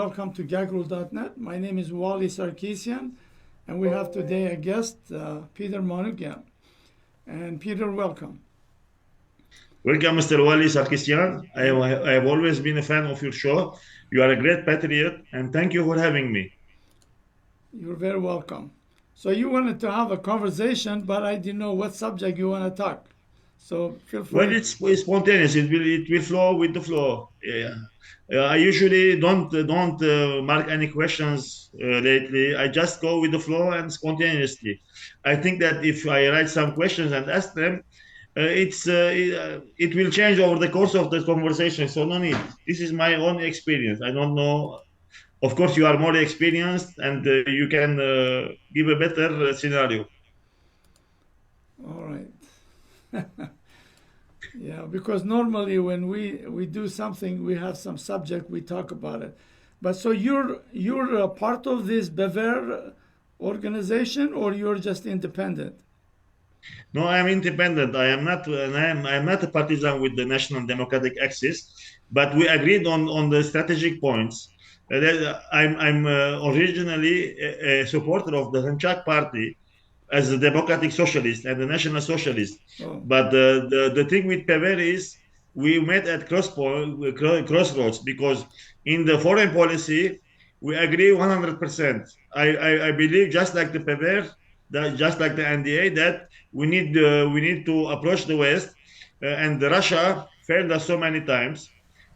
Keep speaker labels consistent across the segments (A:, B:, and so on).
A: welcome to gagrulenet. My name is Wally Sarkisian, and we have today a guest, Peter Manoukian. And Peter, welcome.
B: Welcome, Mr. Wally Sarkisian. I have always been a fan of your show. You are a great patriot, and thank you for having me.
A: You're very welcome. So you wanted to have a conversation, but I didn't know what subject you want to talk. So feel free.
B: Well, it's spontaneous. It will flow with the flow. Yeah. I usually don't mark any questions lately. I just go with the flow and spontaneously. I think that if I write some questions and ask them, it will change over the course of the conversation. So no need. This is my own experience. I don't know. Of course, you are more experienced and you can give a better scenario.
A: All right. Yeah, because normally when we do something, we have some subject, we talk about it. But so you're a part of this BEVER organization, or you're just independent?
B: No, I am independent. I am not a partisan with the National Democratic Axis, but we agreed on the strategic points. I'm originally a supporter of the Hınçak Party as a democratic socialist and a national socialist.
A: Oh,
B: But the thing with PEVER is we met at crossroads because in the foreign policy we agree 100%. I believe just like the PEVER, that just like the NDA, that we need to approach the West, and Russia failed us so many times.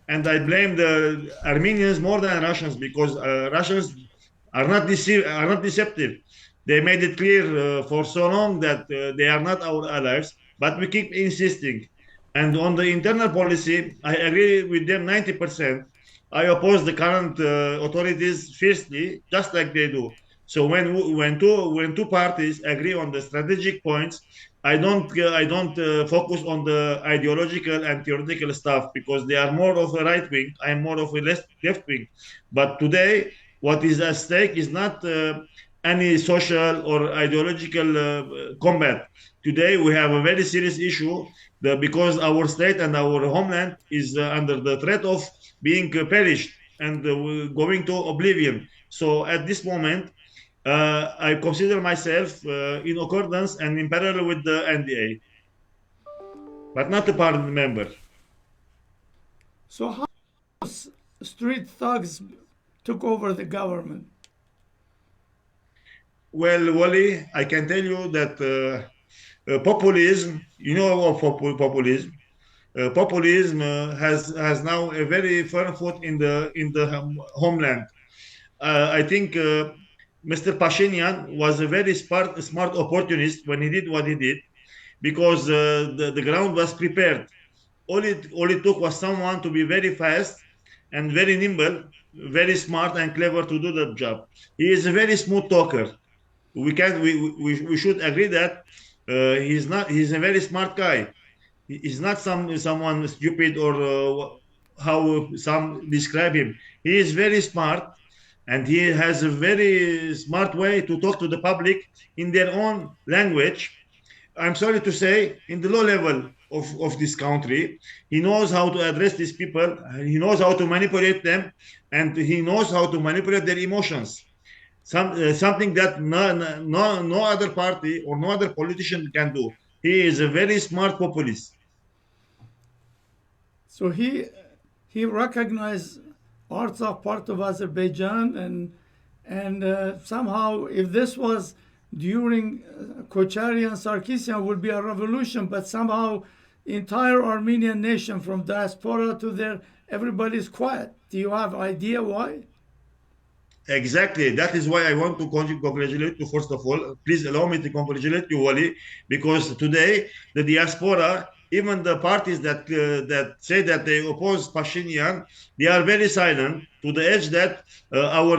B: And I blame the Armenians more than Russians because Russians are not deceptive. They made it clear for so long that they are not our allies, but we keep insisting. And on the internal policy, I agree with them 90%. I oppose the current authorities fiercely, just like they do. So when two parties agree on the strategic points, I don't focus on the ideological and theoretical stuff because they are more of a right wing. I'm more of a left wing. But today, what is at stake is not any social or ideological combat. Today, we have a very serious issue because our state and our homeland is under the threat of being perished and going to oblivion. So at this moment, I consider myself in accordance and in parallel with the NDA, but not a parliament member.
A: so how street thugs took over the government?
B: Well, Wally, I can tell you that populism, you know, of populism. Populism has now a very firm foot in the homeland. I think Mr. Pashinyan was a very smart opportunist when he did what he did because the ground was prepared. All it took was someone to be very fast and very nimble, very smart and clever to do that job. He is a very smooth talker. We should agree that he's a very smart guy. He's not someone stupid or how some describe him. He is very smart and he has a very smart way to talk to the public in their own language. I'm sorry to say, in the low level of this country, he knows how to address these people, he knows how to manipulate them, and he knows how to manipulate their emotions. Something that no other party or no other politician can do. He is a very smart populist.
A: So he recognized Artsakh part of Azerbaijan, and somehow if this was during Kochari and Sarkisian would be a revolution, but somehow entire Armenian nation from diaspora to there, everybody's quiet. Do you have idea why?
B: Exactly. That is why I want to congratulate you, first of all. Please allow me to congratulate you, Wally, because today the diaspora, even the parties that say that they oppose Pashinyan, they are very silent to the edge that our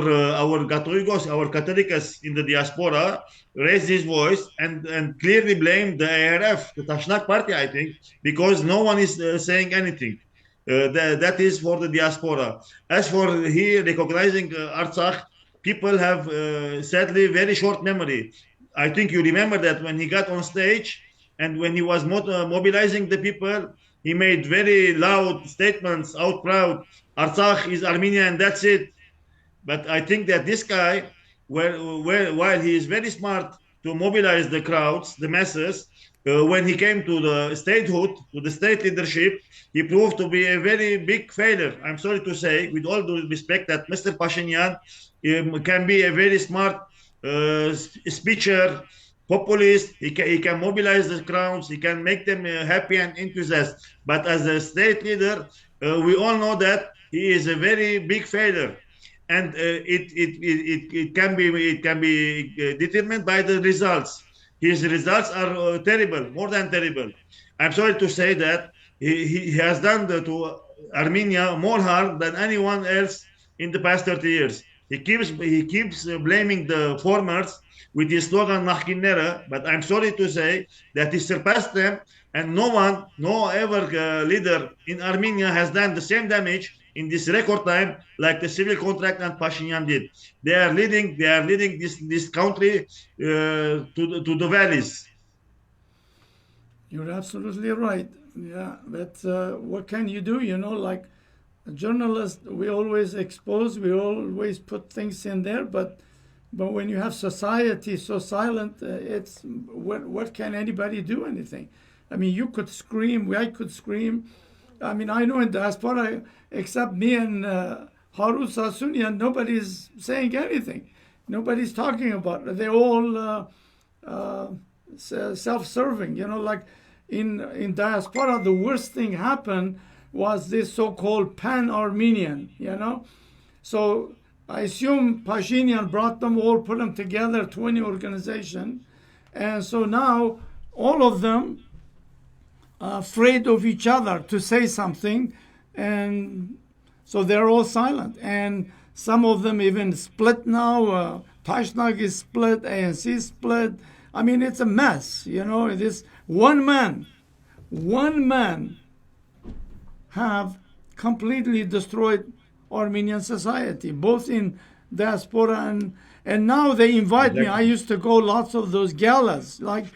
B: Catholicos, our Catholicos in the diaspora raised his voice and clearly blamed the ARF, the Tashnak party, I think, because no one is saying anything. That is for the diaspora. As for here recognizing Artsakh, people have sadly very short memory. I think you remember that when he got on stage and when he was mobilizing the people, he made very loud statements out proud. Artsakh is Armenia and that's it. But I think that this guy, while he is very smart to mobilize the crowds, the masses, when he came to the statehood, to the state leadership, he proved to be a very big failure. I'm sorry to say, with all due respect, that Mr. Pashinyan can be a very smart speecher, populist. He can mobilize the crowds. He can make them happy and enthusiastic. But as a state leader, we all know that he is a very big failure, and it can be determined by the results. His results are terrible, more than terrible. I'm sorry to say that he has done to Armenia more harm than anyone else in the past 30 years. He keeps blaming the foreigners with his slogan "Mahkinera," but I'm sorry to say that he surpassed them, and no one, no ever leader in Armenia has done the same damage in this record time like the civil contract and Pashinyan did. They are leading this country to the valleys.
A: You're absolutely right. Yeah, but what can you do? Like a journalist, we always expose, we always put things in there, but when you have society so silent, it's what can anybody do anything? I mean, you could scream, I could scream. I mean, I know in diaspora, except me and Harun Sasunian, nobody's saying anything. Nobody's talking about it. They're all self-serving. Like in diaspora, the worst thing happened was this so-called pan-Armenian. So I assume Pashinyan brought them all, put them together, 20 organization, and so now all of them are afraid of each other to say something, and so they're all silent. And some of them even split now. Tashnag is split, ANC is split. I mean, it's a mess. This one man have completely destroyed Armenian society, both in diaspora and now they invite me. I used to go lots of those galas, like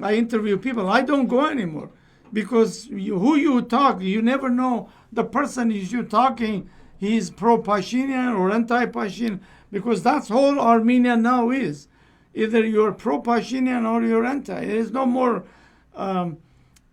A: I interview people. I don't go anymore because who you talk, you never know the person is you talking. He's pro-Pashinyan or anti-Pashinyan, because that's whole Armenia now is. Either you're pro-Pashinyan or you're anti. There is no more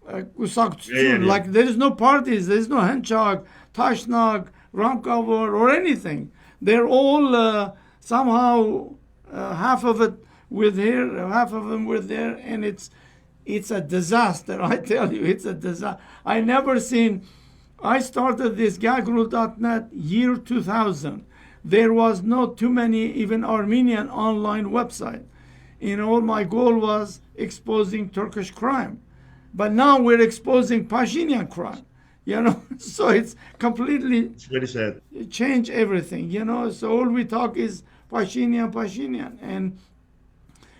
A: like there is no parties, there is no Henchak, Tashnag, Ramkavor, or anything. They're all somehow half of it with here, half of them with there, and it's a disaster. I tell you, it's a disaster. I started this gagrulenet year 2000. There was not too many even Armenian online website. All my goal was exposing Turkish crime. But now we're exposing Pashinyan crime. So it's
B: very sad.
A: Change everything. So all we talk is Pashinyan, and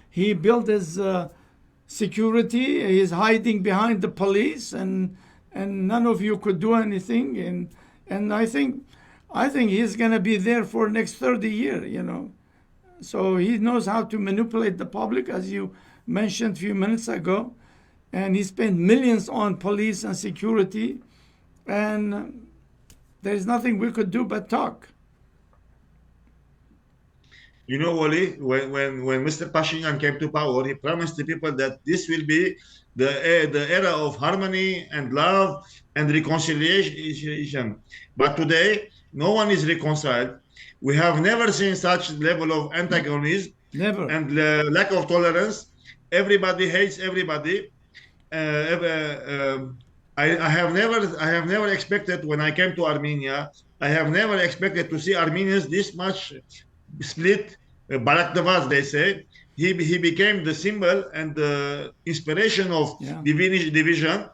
A: he built his security. He's hiding behind the police, and none of you could do anything. And I think he's gonna be there for next 30 years. So he knows how to manipulate the public, as you mentioned a few minutes ago, and he spent millions on police and security. And there's nothing we could do but talk.
B: Wally, when Mr. Pashinyan came to power, he promised the people that this will be the era of harmony and love and reconciliation. But today, no one is reconciled. We have never seen such level of antagonism
A: Never.
B: and lack of tolerance. Everybody hates everybody. I have never expected, when I came to Armenia, I have never expected to see Armenians this much split. Barak Devaz, they say. He became the symbol and the inspiration of division.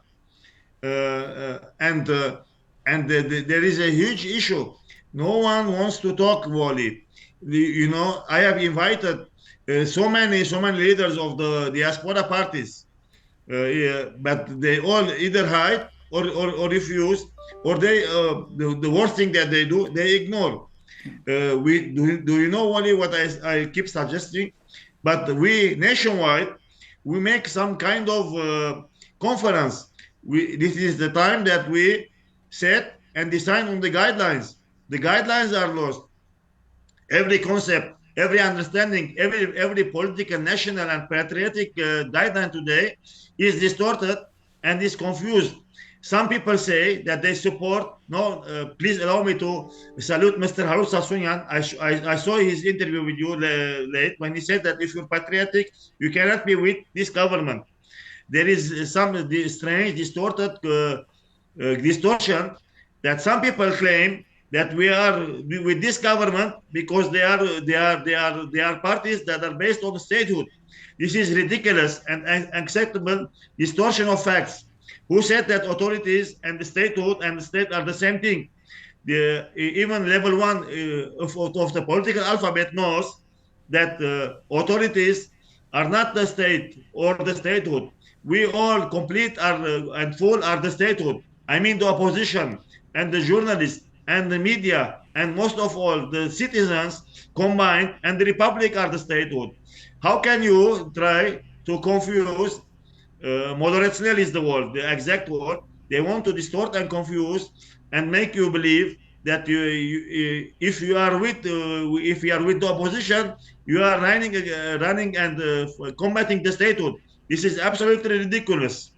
B: And there is a huge issue. No one wants to talk, Wally. I have invited so many leaders of the diaspora parties. But they all either hide or refuse, or they the worst thing that they do, they ignore. Do you know, Wally, what I keep suggesting? But we nationwide, we make some kind of conference. This is the time that we set and decide on the guidelines. The guidelines are lost. every concept, every understanding, every political, national, and patriotic guideline today is distorted and is confused. Some people say that they support. No, please allow me to salute Mr. Harut Sasunyan. I saw his interview with you late when he said that if you're patriotic, you cannot be with this government. There is some strange, distorted distortion that some people claim that we are with this government because they are parties that are based on statehood. This is ridiculous and unacceptable distortion of facts. Who said that authorities and the statehood and the state are the same thing? Even level one of the political alphabet knows that authorities are not the state or the statehood. We all complete and full are the statehood. I mean the opposition and the journalists and the media and most of all the citizens combined and the republic are the statehood. How can you try to confuse moderațnel is the word, the exact word. They want to distort and confuse and make you believe that if you are with the opposition, you are running and combating the statehood. This is absolutely ridiculous.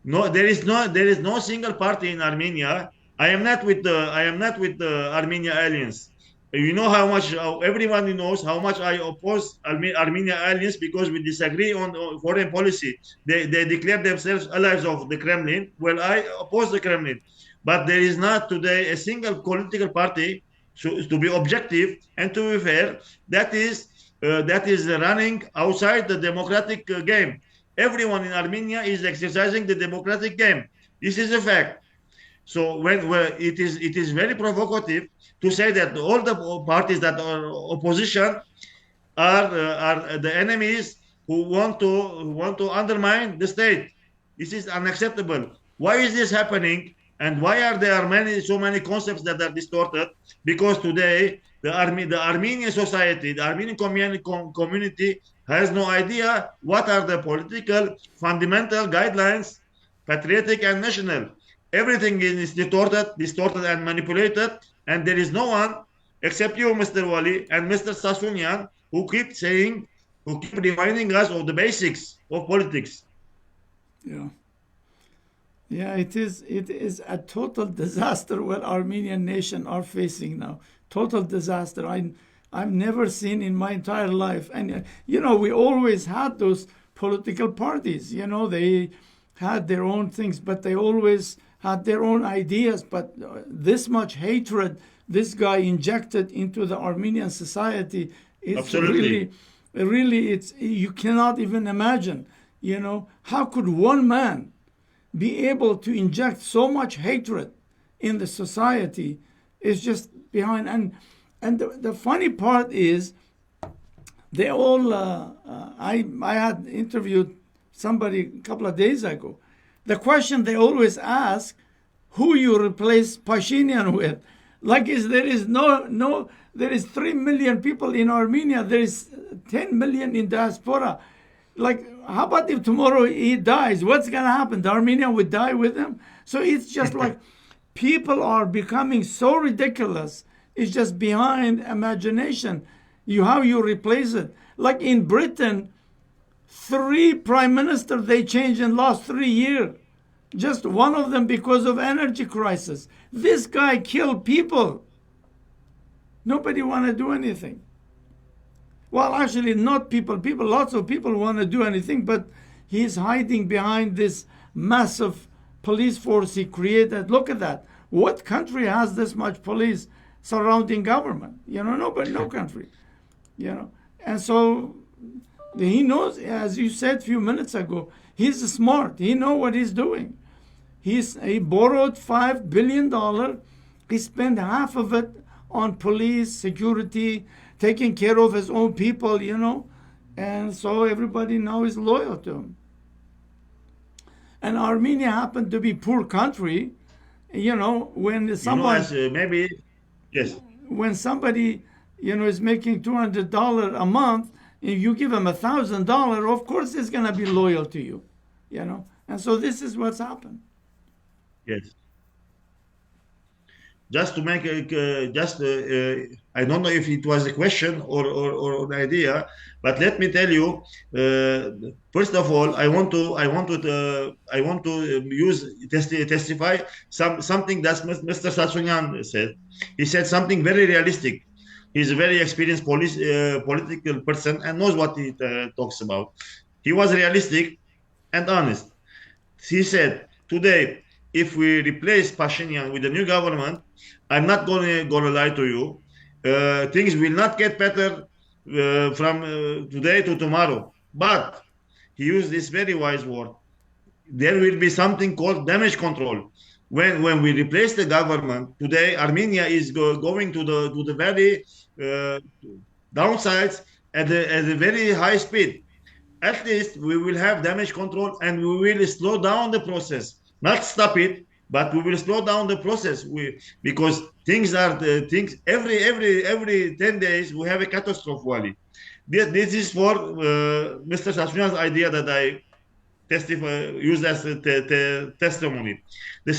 B: No, there is no single party in Armenia. I am not with the Armenia aliens. You know how much everyone knows how much I oppose Armenia aliens because we disagree on foreign policy. They declare themselves allies of the Kremlin. Well, I oppose the Kremlin, but there is not today a single political party to be objective and to be fair that is running outside the democratic game. Everyone in Armenia is exercising the democratic game. This is a fact. So when it is very provocative to say that all the parties that are opposition are the enemies who want to undermine the state. This is unacceptable. Why is this happening? And why are there so many concepts that are distorted? Because today the Armenian society, the Armenian community has no idea what are the political fundamental guidelines, patriotic and national. Everything is distorted and manipulated, and there is no one except you, Mr. Wali, and Mr. Sasunyan, who keep reminding us of the basics of politics.
A: Yeah. Yeah, it is a total disaster what Armenian nation are facing now. Total disaster. I've never seen in my entire life. And, we always had those political parties. They had their own things, but they always had their own ideas. But this much hatred this guy injected into the Armenian society is
B: Absolutely.
A: really, you cannot even imagine. How could one man be able to inject so much hatred in the society? Is just behind. And the funny part is they all I had interviewed somebody a couple of days ago. The question they always ask, who you replace Pashinyan with? Like there is 3 million people in Armenia, there is 10 million in diaspora. Like, how about if tomorrow he dies? What's going to happen? The Armenian would die with him? So it's just like people are becoming so ridiculous. It's just behind imagination. How you replace it. Like in Britain, 3 prime ministers they changed in last 3 years. Just one of them because of energy crisis. This guy killed people. Nobody want to do anything. Well, actually, not people. Lots of people want to do anything, but he's hiding behind this massive police force he created. Look at that. What country has this much police surrounding government? Nobody, no country. And so he knows, as you said a few minutes ago, he's smart. He knows what he's doing. He borrowed $5 billion. He spent half of it on police, security, taking care of his own people, and so everybody now is loyal to him. And Armenia happened to be a poor country, when somebody...
B: maybe, yes.
A: When somebody, is making $200 a month, if you give him $1,000, of course he's going to be loyal to you, And so this is what's happened.
B: Yes. just to make I don't know if it was a question or an idea, but let me tell you. First of all, I want to testify something that Mr. Pashinyan said. He said something very realistic. He's a very experienced political person and knows what he talks about. He was realistic and honest. He said, today, if we replace Pashinyan with a new government, I'm not gonna lie to you, things will not get better from today to tomorrow. But he used this very wise word. There will be something called damage control. When we replace the government today, Armenia is going to the very uh, downsides at a very high speed. At least we will have damage control and we will slow down the process, not stop it, but we will slow down the process. Because things every 10 days we have a catastrophe. Wally. This is for Mr. Sassunyan's idea that I used as a testimony. The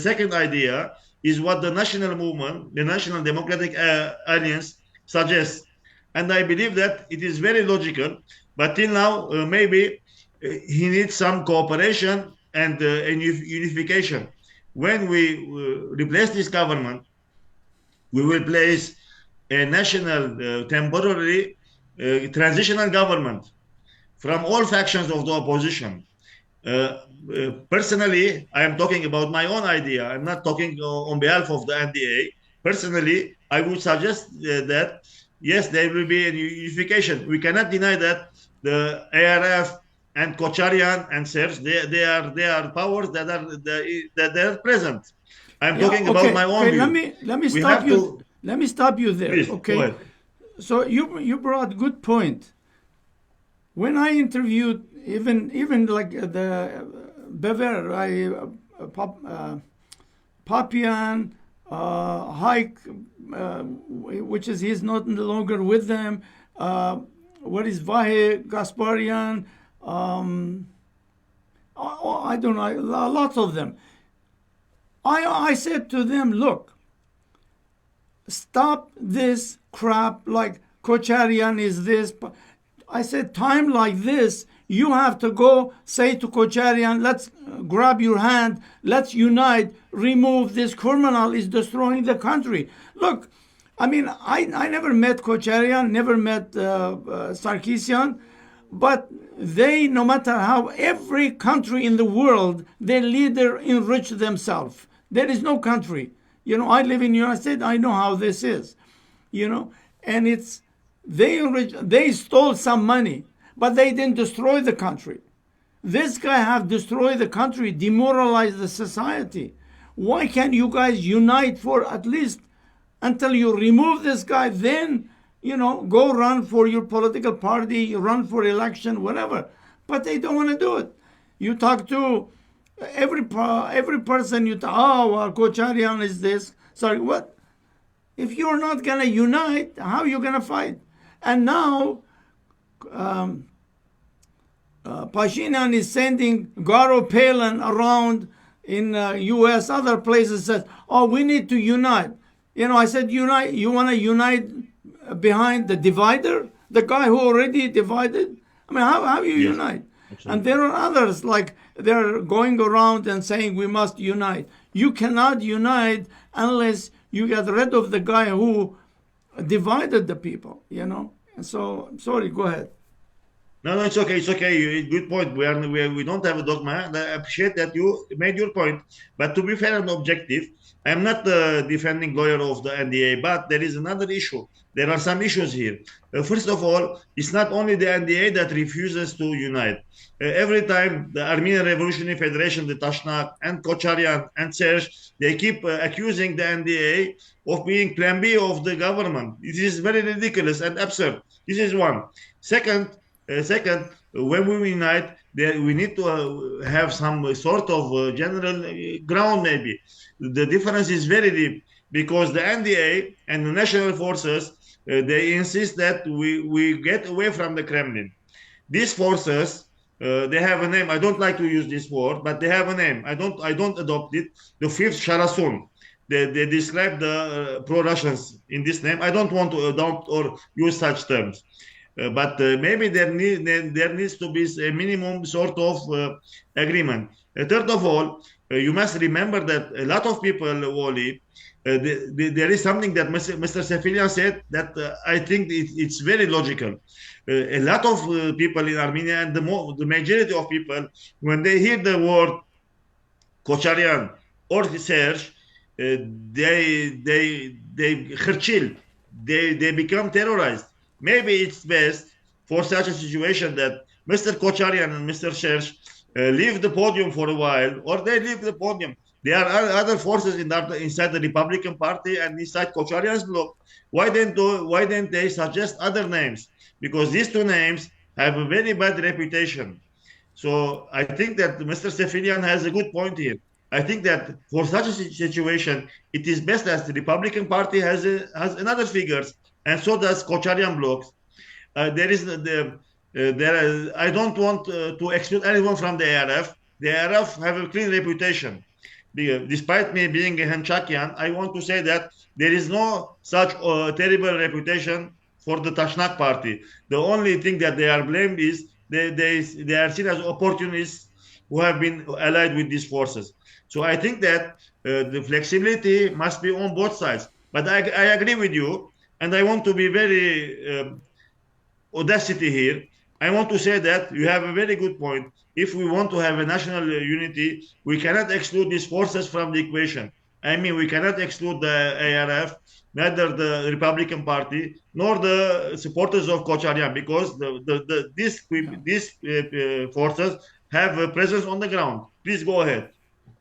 B: second idea is what the national movement, the National Democratic Alliance, suggests, and I believe that it is very logical. But till now, maybe he needs some cooperation and unification. When we replace this government, we will place a national, temporary, transitional government from all factions of the opposition. Personally, I am talking about my own idea. I'm not talking on behalf of the NDA. Personally, I would suggest that yes, there will be a unification. We cannot deny that the ARF and Kocharyan and Serbs, they are powers that are present. I'm talking about my own view.
A: Let me stop you. Let me stop you there.
B: Please,
A: okay. So you brought good point. When I interviewed even like the Bever, Papian, Hike, which is he's not no longer with them. What is Vahe Gasparian? I don't know. Lots of them. I said to them, look, stop this crap. Like Kocharyan is this. I said, time like this, you have to go say to Kocharyan, let's grab your hand, let's unite, remove this criminal is destroying the country. Look, I mean, I never met Kocharyan, never met Sarkisian, but they, no matter how, every country in the world, their leader enrich themselves. There is no country. You know, I live in the United States, I know how this is, you know, and it's, they stole some money, but they didn't destroy the country. This guy have destroyed the country, demoralized the society. Why can't you guys unite for at least until you remove this guy, then, you know, go run for your political party, run for election, whatever. But they don't want to do it. You talk to every person, you talk, oh, well, Kocharyan is this. Sorry, what? If you're not going to unite, how are you going to fight? And now, Pashinyan is sending Garo Palin around in U.S., other places, says, oh, we need to unite. You know, I said, unite. You want to unite behind the divider? The guy who already divided? I mean, how you unite? Absolutely. And there are others, like they're going around and saying we must unite. You cannot unite unless you get rid of the guy who divided the people, you know. And so, sorry, go ahead.
B: No, it's okay. It's okay. Good point. We don't have a dogma. I appreciate that you made your point. But to be fair and objective, I am not the defending lawyer of the NDA, but there is another issue. There are some issues here. First of all, it's not only the NDA that refuses to unite. Every time the Armenian Revolutionary Federation, the Tashnak, and Kocharyan, and Serge, they keep accusing the NDA of being plan B of the government. It is very ridiculous and absurd. This is one. Second, when we unite, we need to have some sort of general ground, maybe. The difference is very deep because the NDA and the national forces, they insist that we get away from the Kremlin. These forces, they have a name. I don't like to use this word, but they have a name. I don't adopt it. The fifth Sharasun. they describe the pro-Russians in this name. I don't want to adopt or use such terms. But maybe there needs to be a minimum sort of agreement. Third of all, you must remember that a lot of people, Wally, there is something that Mr. Sefilian said that I think it's very logical. A lot of people in Armenia and the majority of people, when they hear the word Kocharian or Serge, they herchil, they become terrorized. Maybe it's best for such a situation that Mr. Kocharian and Mr. Serge leave the podium for a while, or they leave the podium. There are other forces inside the Republican Party and inside Kocharian's bloc. Why didn't they suggest other names? Because these two names have a very bad reputation. So I think that Mr. Sefilian has a good point here. I think that for such a situation, it is best as the Republican Party has another figures, and so does Kocharian blocks. There is I don't want to exclude anyone from the ARF. The ARF have a clean reputation. Despite me being a Henchakian, I want to say that there is no such terrible reputation for the Tashnak party. The only thing that they are blamed is they are seen as opportunists who have been allied with these forces. So I think that the flexibility must be on both sides. But I agree with you, and I want to be very audacity here. I want to say that you have a very good point. If we want to have a national unity, we cannot exclude these forces from the equation. I mean, we cannot exclude the ARF, neither the Republican Party, nor the supporters of Kocharian, because these forces have a presence on the ground. Please go ahead.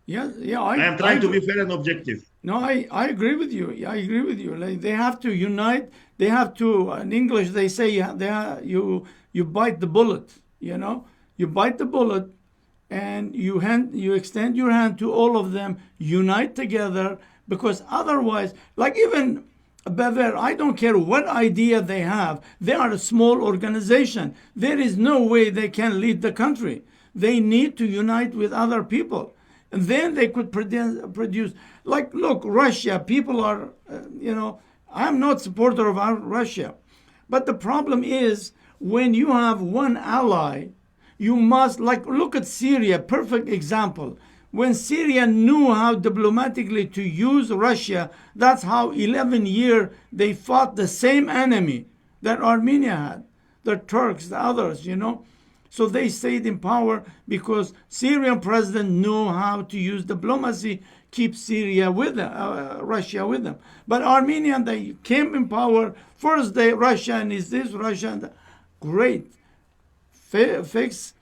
A: Yeah.
B: I am trying to be fair and objective.
A: No, I agree with you. I agree with you. Like, they have to unite. They have to. In English, they say you bite the bullet. You bite the bullet, and you extend your hand to all of them. Unite together, because otherwise, like even Bever, I don't care what idea they have. They are a small organization. There is no way they can lead the country. They need to unite with other people. And then they could produce, like, look, Russia, people are, I'm not supporter of Russia. But the problem is, when you have one ally, you must, like, look at Syria, perfect example. When Syria knew how diplomatically to use Russia, that's how 11 years they fought the same enemy that Armenia had, the Turks, the others, So they stayed in power because Syrian president knew how to use diplomacy, keep Syria with them, Russia with them. But Armenian, they came in power. First day, Russia and is this, Russia and that. Great. Fix.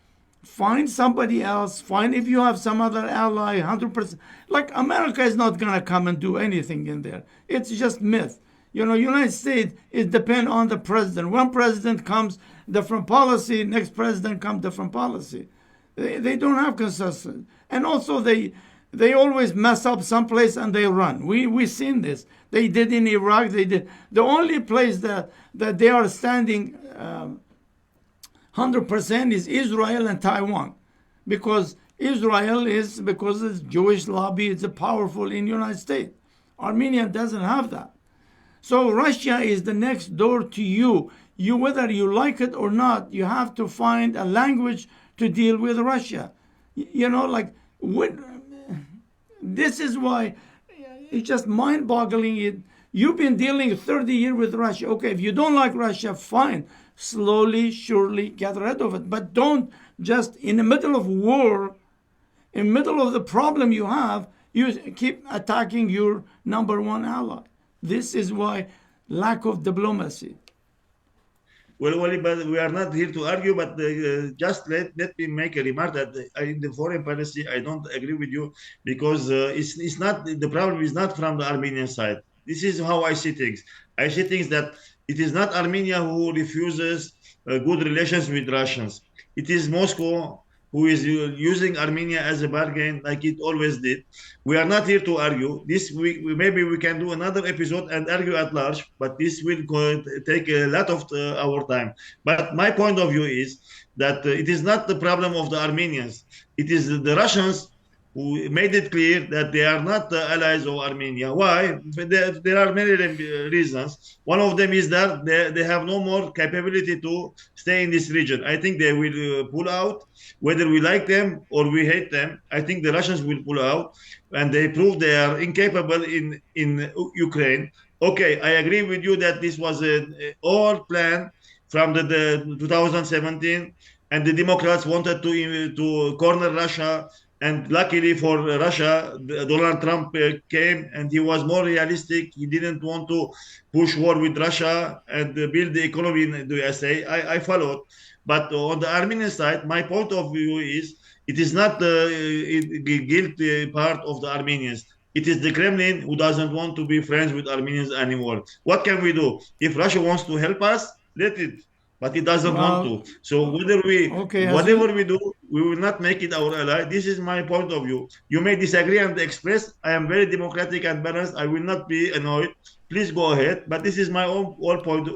A: Find somebody else. Find if you have some other ally, 100%. Like America is not going to come and do anything in there. It's just myth. United States, it depends on the president. One president comes, different policy, next president comes, different policy. They don't have consistency. And also they always mess up someplace and they run. We've seen this. They did in Iraq. They did. The only place that they are standing 100% is Israel and Taiwan. Because Israel because it's Jewish lobby, it's powerful in the United States. Armenia doesn't have that. So Russia is the next door to you. Whether you like it or not, you have to find a language to deal with Russia. This is why it's just mind-boggling. You've been dealing 30 years with Russia. Okay, if you don't like Russia, fine. Slowly, surely get rid of it. But don't just, in the middle of war, in the middle of the problem you have, you keep attacking your number one ally. This is why lack of diplomacy.
B: Well, but we are not here to argue, but just let me make a remark that in the foreign policy, I don't agree with you because it's not, the problem is not from the Armenian side. This is how I see things. I see things that it is not Armenia who refuses good relations with Russians. It is Moscow who is using Armenia as a bargain like it always did. We are not here to argue. Maybe we can do another episode and argue at large, but this will take a lot of our time. But my point of view is that it is not the problem of the Armenians. It is the Russians who made it clear that they are not the allies of Armenia. Why? There are many reasons. One of them is that they have no more capability to stay in this region. I think they will pull out, whether we like them or we hate them. I think the Russians will pull out, and they prove they are incapable in Ukraine. Okay, I agree with you that this was an old plan from the 2017, and the Democrats wanted to corner Russia. And luckily for Russia, Donald Trump came and he was more realistic. He didn't want to push war with Russia and build the economy in the USA. I followed. But on the Armenian side, my point of view is it is not the guilty part of the Armenians. It is the Kremlin who doesn't want to be friends with Armenians anymore. What can we do? If Russia wants to help us, let it. But it doesn't want to. So whatever we do, we will not make it our ally. This is my point of view. You may disagree and express. I am very democratic and balanced. I will not be annoyed. Please go ahead. But this is my own point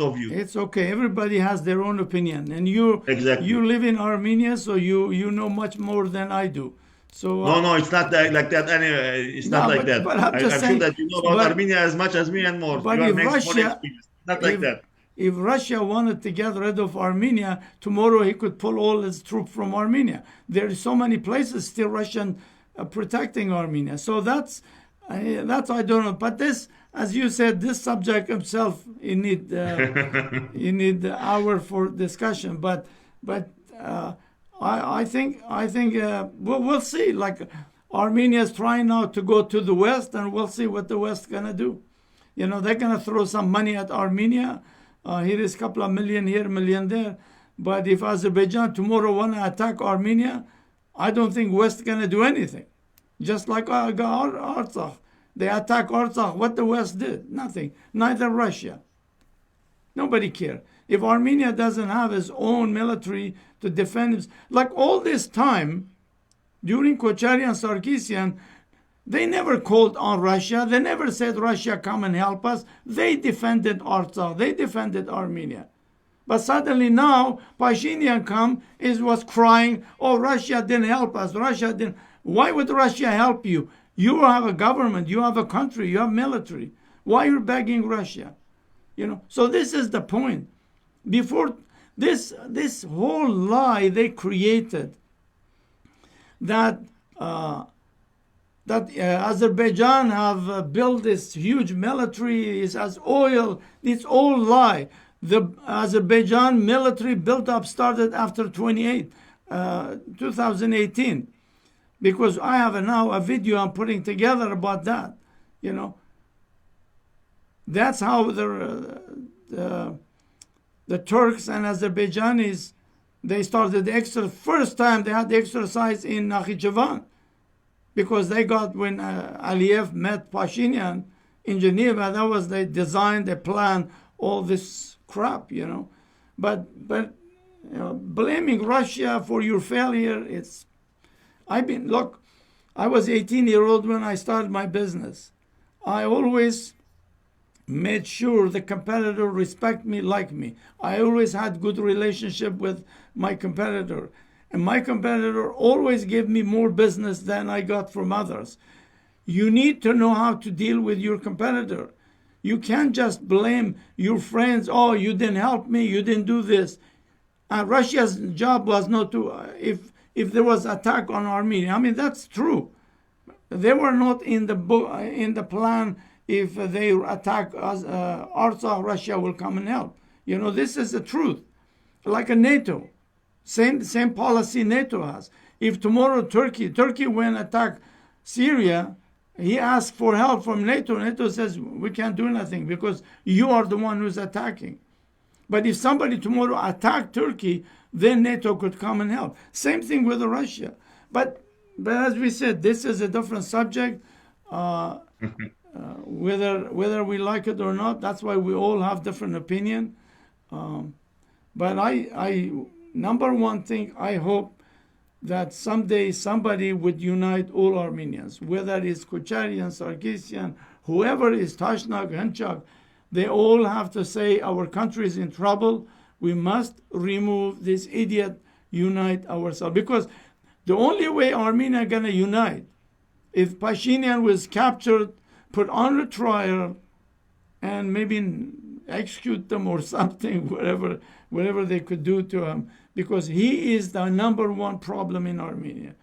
B: of view.
A: It's okay. Everybody has their own opinion, and you live in Armenia, so you know much more than I do. So
B: no, it's not like that. Anyway, it's not like that.
A: But I'm
B: sure that you know about Armenia as much as me and more.
A: But if Russia,
B: not like that.
A: If Russia wanted to get rid of Armenia, tomorrow he could pull all his troops from Armenia. There are so many places still Russian protecting Armenia. So that's I don't know. But this, as you said, this subject itself, you need an hour for discussion. But I think we'll see. Like Armenia is trying now to go to the West, and we'll see what the West gonna do. You know, they're gonna throw some money at Armenia. Here is a couple of million here, million there. But if Azerbaijan tomorrow want to attack Armenia, I don't think West going to do anything. Just like Artsakh. They attack Artsakh. What the West did? Nothing. Neither Russia. Nobody cared. If Armenia doesn't have its own military to defend it, like all this time, during Kocharian and Sarkisian, they never called on Russia. They never said, Russia, come and help us. They defended Artsakh. They defended Armenia. But suddenly now, Pashinyan was crying, oh, Russia didn't help us. Russia didn't. Why would Russia help you? You have a government. You have a country. You have military. Why are you begging Russia? You know. So this is the point. Before this whole lie they created that Azerbaijan have built this huge military, it has oil. It's all lie. The Azerbaijan military build-up started after 2018. Because I have now a video I'm putting together about that. You know. That's how the Turks and Azerbaijanis, they started the exercise. First time they had the exercise in Nakhichevan. Because they got, when Aliyev met Pashinyan in Geneva, that was they designed, they planned all this crap, you know. But you know, blaming Russia for your failure, look, I was 18-year-old when I started my business. I always made sure the competitor respect me, like me. I always had good relationship with my competitor. And my competitor always gave me more business than I got from others. You need to know how to deal with your competitor. You can't just blame your friends. Oh, you didn't help me. You didn't do this. Russia's job was not to, if there was attack on Armenia. I mean, that's true. They were not in the plan. If they attack Artsakh, Russia will come and help. You know, this is the truth. Like a NATO. Same policy NATO has. If tomorrow Turkey when attack Syria, he asks for help from NATO. NATO says, we can't do nothing because you are the one who's attacking. But if somebody tomorrow attack Turkey, then NATO could come and help. Same thing with Russia. But as we said, this is a different subject. Whether we like it or not, that's why we all have different opinion. But I number one thing, I hope that someday somebody would unite all Armenians, whether it's Kocharian, Sarkisian, whoever is Tashnak, Henchak, they all have to say our country is in trouble. We must remove this idiot, unite ourselves. Because The only way Armenia gonna unite if Pashinyan was captured, put on a trial, and maybe execute them or something, whatever they could do to him, because he is the number one problem in Armenia.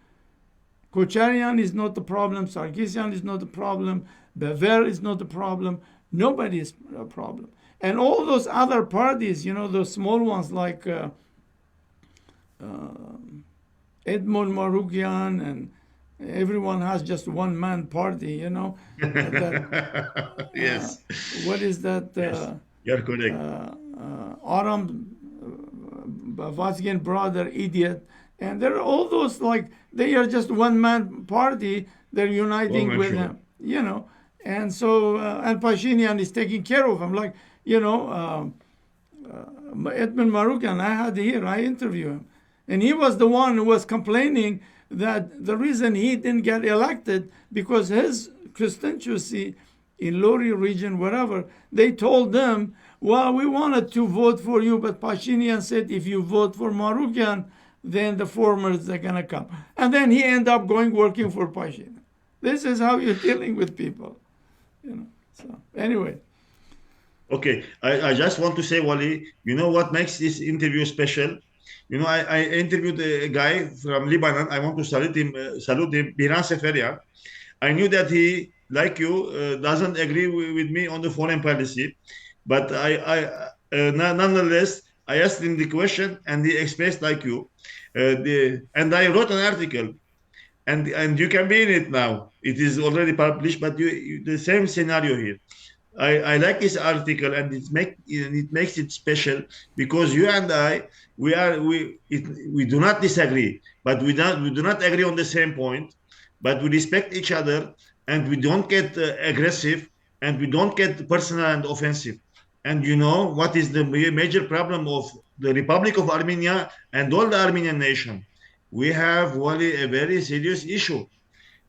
A: Kocharian is not the problem. Sarkisian is not the problem. Bever is not the problem. Nobody is a problem. And all those other parties, those small ones like Edmond Manoukian, and everyone has just one man party, that,
B: Yes.
A: what is that?
B: Yes. You're correct.
A: Aram Vazgen brother, idiot. And there are all those, like, they are just one man party. They're uniting with
B: Sure.
A: him, And so, and Pashinyan is taking care of him. Like, Edmund Manoukian, I interviewed him. And he was the one who was complaining that the reason he didn't get elected because his constituency in Lori region, wherever, they told them, well, we wanted to vote for you, but Pashinyan said, if you vote for Manoukian, then the foreigners are going to come. And then he ended up working for Pashinyan. This is how you're dealing with people. So anyway.
B: Okay, I just want to say, Wally, you know what makes this interview special? I interviewed a guy from Lebanon. I want to salute him, Biran Seferian. I knew that he, like you, doesn't agree with me on the foreign policy, but nonetheless, I asked him the question, and he expressed like you. And I wrote an article, and you can be in it now. It is already published, but the same scenario here. I like this article, and it makes it special because you and I we do not disagree, but we do not agree on the same point, but we respect each other, and we don't get aggressive, and we don't get personal and offensive. And you know what is the major problem of the Republic of Armenia and all the Armenian nation? We have a very serious issue.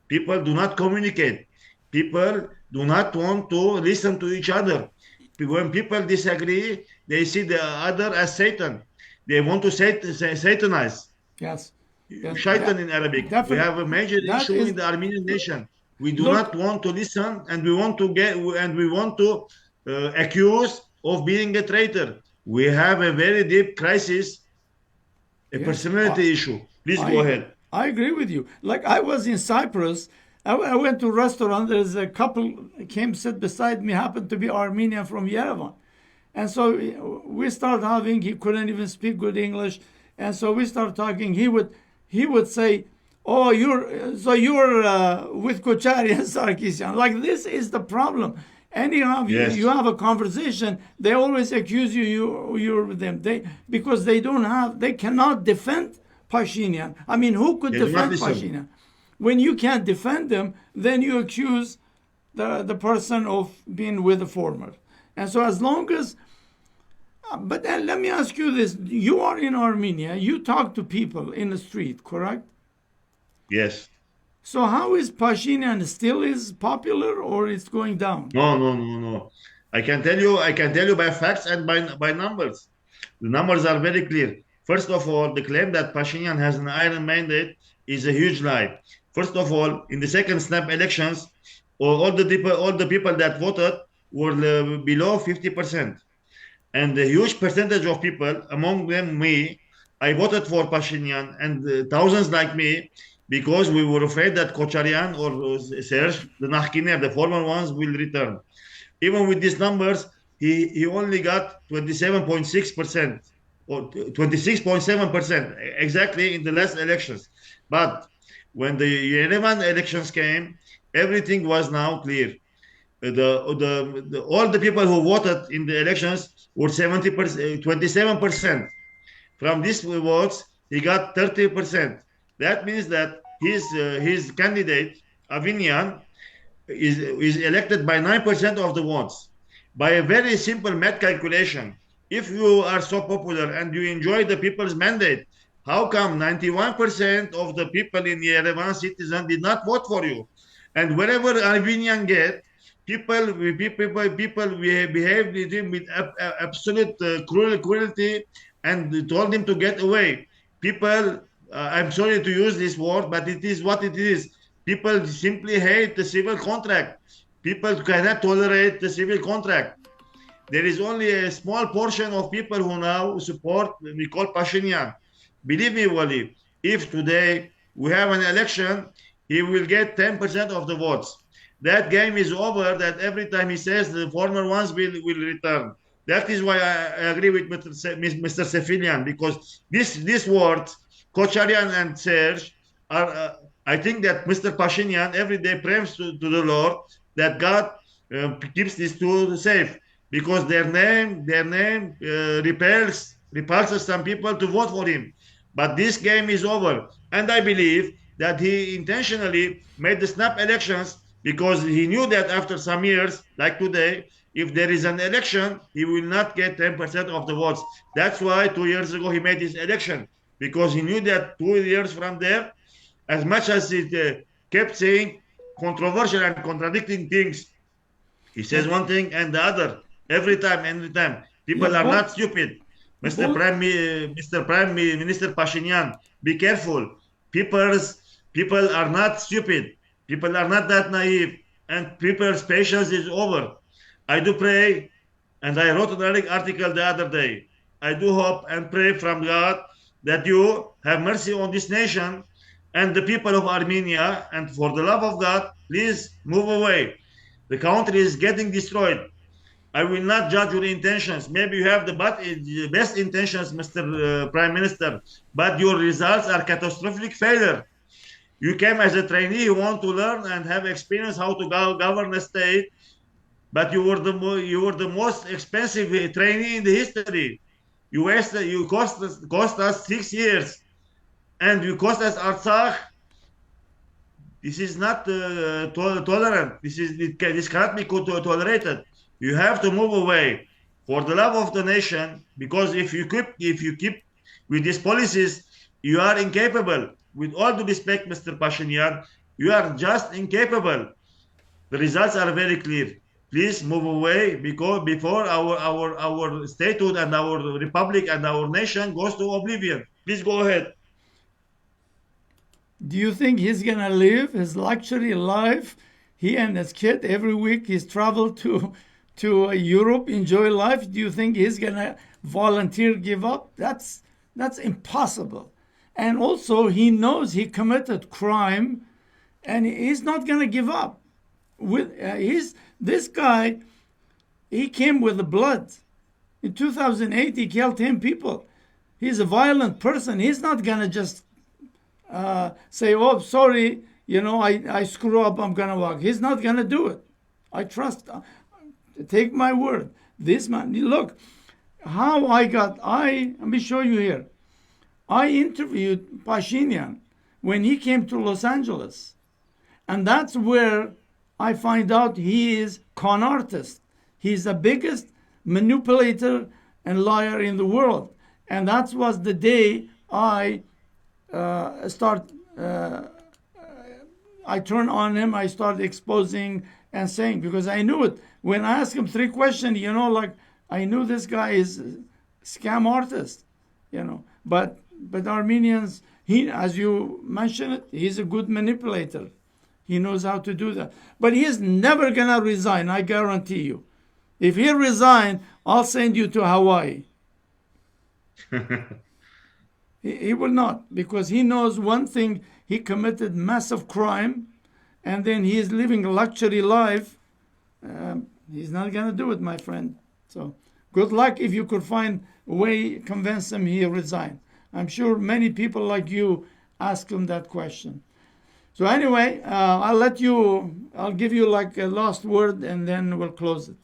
B: People do not communicate. People do not want to listen to each other. When people disagree, they see the other as Satan. They want to satanize.
A: Yes.
B: Shaitan in Arabic. We have a major issue in the Armenian nation. We do not want to listen, and we want to accuse of being a traitor. We have a very deep crisis, a personality issue. Please go ahead.
A: I agree with you. Like, I was in Cyprus. I went to a restaurant. There's a couple came sit beside me, happened to be Armenian from Yerevan. And so we started having, he couldn't even speak good English. And so we started talking. He would say, oh, you're with Kochari and Sarkisian. Like, this is the problem. Anyhow,
B: Yes.
A: you have a conversation, they always accuse you're with them. Because they cannot defend Pashinyan. I mean, who could defend Pashinyan? When you can't defend them, then you accuse the person of being with the former. And so as long as, but then let me ask you this. You are in Armenia, you talk to people in the street, correct?
B: Yes.
A: So how is Pashinyan still is popular, or it's going down?
B: No. I can tell you by facts and by numbers. The numbers are very clear. First of all, the claim that Pashinyan has an iron mandate is a huge lie. First of all, in the second snap elections, all the people that voted were below 50%. And a huge percentage of people, among them me, I voted for Pashinyan, and thousands like me, because we were afraid that Kocharian or Serge, the Nakhkiner, the former ones, will return. Even with these numbers, he only got 27.6% or 26.7% exactly in the last elections. But when the Yerevan elections came, everything was now clear. All the people who voted in the elections were 27%. From these votes, he got 30%. That means that his candidate, Avinian, is elected by 9% of the votes. By a very simple math calculation, if you are so popular and you enjoy the people's mandate, how come 91% of the people in Yerevan citizen did not vote for you? And wherever Armenian get, people behaved with him with absolute cruelty and told him to get away. People I'm sorry to use this word, but it is what it is. People simply hate the civil contract. People cannot tolerate the civil contract. There is only a small portion of people who now support, we call Pashinyan. Believe me, Wali, if today we have an election, he will get 10% of the votes. That game is over, that every time he says the former ones will return. That is why I agree with Mr. Sefilian, because this words, Kocharian and Serge, are, I think that Mr. Pashinyan every day prays to the Lord that God keeps these two safe, because their name repulses some people to vote for him. But this game is over, and I believe that he intentionally made the snap elections because he knew that after some years, like today, if there is an election, he will not get 10% of the votes. That's why 2 years ago he made his election, because he knew that 2 years from there, as much as he kept saying controversial and contradicting things, he says one thing and the other every time, every time.
A: Yeah,
B: People are not stupid. Mr. Prime Minister Pashinyan, be careful. People are not stupid. People are not that naive, and people's patience is over. I do pray, and I wrote an article the other day. I do hope and pray from God that you have mercy on this nation and the people of Armenia, and for the love of God, please move away. The country is getting destroyed. I will not judge your intentions. Maybe you have the best intentions, Mr. Prime Minister, but your results are catastrophic failure. You came as a trainee, you want to learn and have experience how to govern a state, but you were the most expensive trainee in the history. You cost us 6 years, and you cost us Artsakh. This is not tolerant. This cannot be tolerated. You have to move away for the love of the nation, because if you keep with these policies, you are incapable. With all due respect, Mr. Pashinyan, you are just incapable. The results are very clear. Please move away, because before our statehood and our republic and our nation goes to oblivion. Please go ahead.
A: Do you think he's gonna live his luxury life? He and his kid every week he's traveled to Europe, enjoy life. Do you think he's gonna volunteer give up? That's impossible. And also he knows he committed crime, and he's not gonna give up. This guy, he came with the blood. In 2008 he killed 10 people. He's a violent person. He's not gonna just say, oh, sorry, I screw up, I'm gonna walk. He's not gonna do it. I trust. Take my word. This man, look, how let me show you here. I interviewed Pashinyan when he came to Los Angeles. And that's where I find out he is con artist. He's the biggest manipulator and liar in the world. And that was the day I turn on him, I start exposing and saying, because I knew it. When I asked him 3 questions, I knew this guy is a scam artist, But Armenians, as you mentioned it, he's a good manipulator. He knows how to do that. But he's never gonna resign, I guarantee you. If he resign, I'll send you to Hawaii. He will not, because he knows one thing: he committed massive crime, and then he is living a luxury life. He's not going to do it, my friend. So good luck if you could find a way, convince him he resign. I'm sure many people like you ask him that question. So anyway, I'll give you like a last word, and then we'll close it.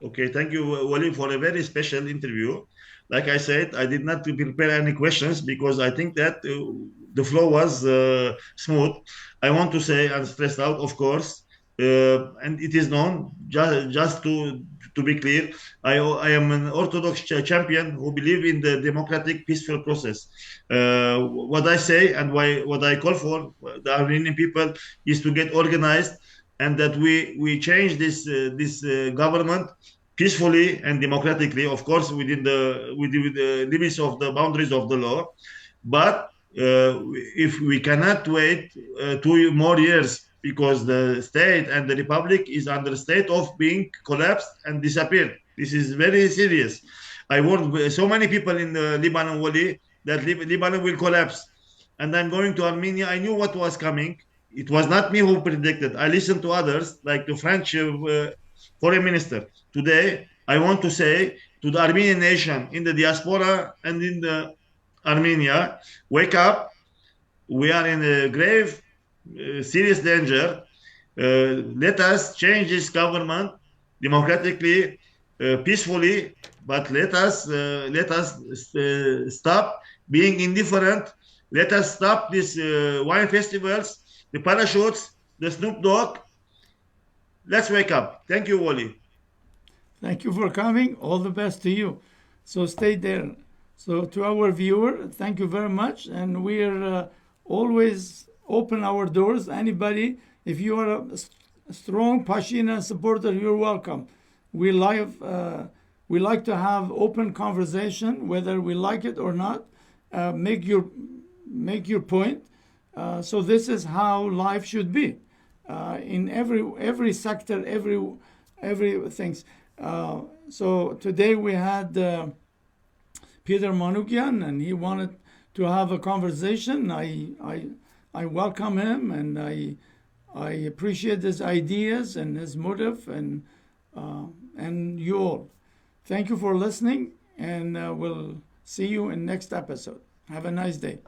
B: Okay, thank you, Wali, for a very special interview. Like I said, I did not prepare any questions because I think that the flow was smooth. I want to say, and stressed out, of course, and it is known, just to be clear, I am an Orthodox champion who believe in the democratic, peaceful process. What I say and what I call for the Armenian people is to get organized, and that we change this government peacefully and democratically, of course, within the limits of the boundaries of the law. But if we cannot wait 2 more years, because the state and the republic is under state of being collapsed and disappeared. This is very serious. I warned so many people in Lebanon, Wali, that Lebanon will collapse. And I'm going to Armenia. I knew what was coming. It was not me who predicted. I listened to others, like the French foreign minister. Today, I want to say to the Armenian nation in the diaspora and in the Armenia, wake up. We are in a grave, serious danger. Let us change this government democratically, peacefully, but let us stop being indifferent. Let us stop these wine festivals, the parachutes, the Snoop Dogg. Let's wake up. Thank you, Wally.
A: Thank you for coming. All the best to you. So stay there. So to our viewer, thank you very much. And we're always open our doors. Anybody, if you are a strong Pashinyan supporter, you're welcome. We like to have open conversation, whether we like it or not. Make your point. So this is how life should be in every sector, every things. So today we had Peter Manoukian, and he wanted to have a conversation. I welcome him, and I appreciate his ideas and his motive, and you all. Thank you for listening, and we'll see you in next episode. Have a nice day.